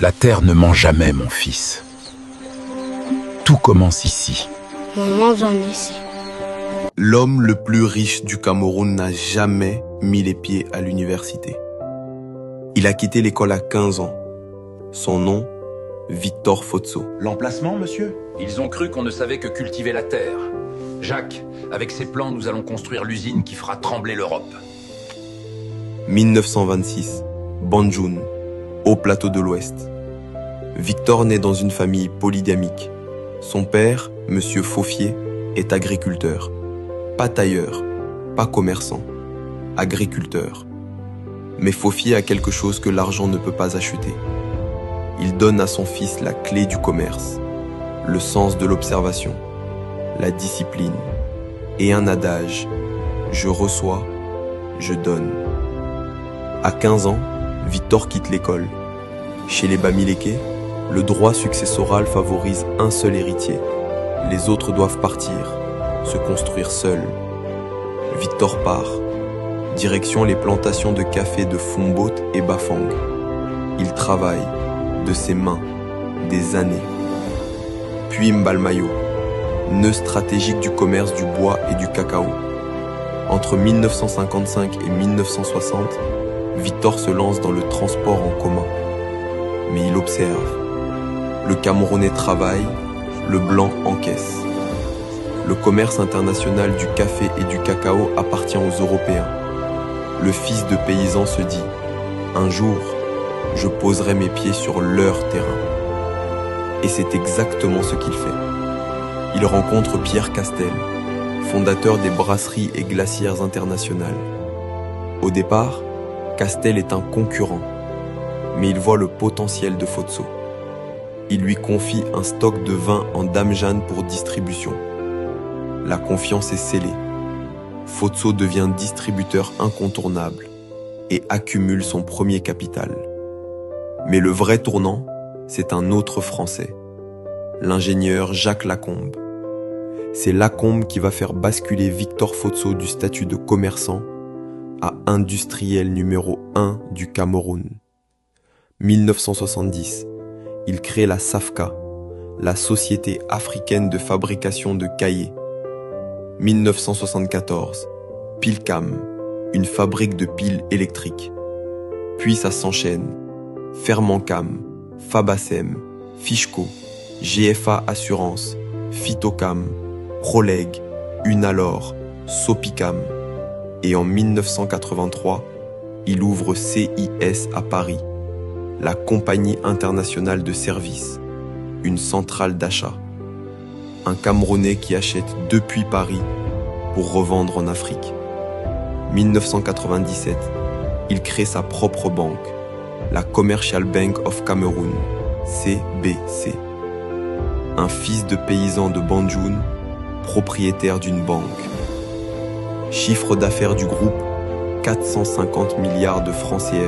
La terre ne ment jamais, mon fils. Tout commence ici. On mange en ici. L'homme le plus riche du Cameroun n'a jamais mis les pieds à l'université. Il a quitté l'école à 15 ans. Son nom, Victor Fotso. L'emplacement, monsieur? Ils ont cru qu'on ne savait que cultiver la terre. Jacques, avec ses plans, nous allons construire l'usine qui fera trembler l'Europe. 1926, Banjoun, au plateau de l'Ouest. Victor naît dans une famille polygamique. Son père, Monsieur Faufier, est agriculteur. Pas tailleur, pas commerçant, agriculteur. Mais Faufier a quelque chose que l'argent ne peut pas acheter. Il donne à son fils la clé du commerce, le sens de l'observation, la discipline et un adage « Je reçois, je donne ». À 15 ans, Victor quitte l'école. Chez les Bamileke, le droit successoral favorise un seul héritier. Les autres doivent partir, se construire seuls. Victor part. Direction les plantations de café de Fumboat et Bafang. Il travaille, de ses mains, des années. Puis Mbalmayo, nœud stratégique du commerce du bois et du cacao. Entre 1955 et 1960, Victor se lance dans le transport en commun. Mais il observe. Le Camerounais travaille, le Blanc encaisse. Le commerce international du café et du cacao appartient aux Européens. Le fils de paysan se dit « Un jour, je poserai mes pieds sur leur terrain ». Et c'est exactement ce qu'il fait. Il rencontre Pierre Castel, fondateur des brasseries et glacières internationales. Au départ, Castel est un concurrent, mais il voit le potentiel de Fotso. Il lui confie un stock de vin en Dame Jeanne pour distribution. La confiance est scellée. Fotso devient distributeur incontournable et accumule son premier capital. Mais le vrai tournant, c'est un autre Français, l'ingénieur Jacques Lacombe. C'est Lacombe qui va faire basculer Victor Fotso du statut de commerçant à industriel numéro 1 du Cameroun. 1970, il crée la SAFCA, la Société africaine de fabrication de cahiers. 1974, Pilcam, une fabrique de piles électriques. Puis ça s'enchaîne. Fermancam, Fabacem, Fichco, GFA Assurance, Phytocam, Proleg, Unalor, Sopicam. Et en 1983, il ouvre CIS à Paris, la Compagnie internationale de services, une centrale d'achat. Un Camerounais qui achète depuis Paris pour revendre en Afrique. 1997, il crée sa propre banque, la Commercial Bank of Cameroon, CBC. Un fils de paysan de Banjoun, propriétaire d'une banque. Chiffre d'affaires du groupe, 450 milliards de francs CFA.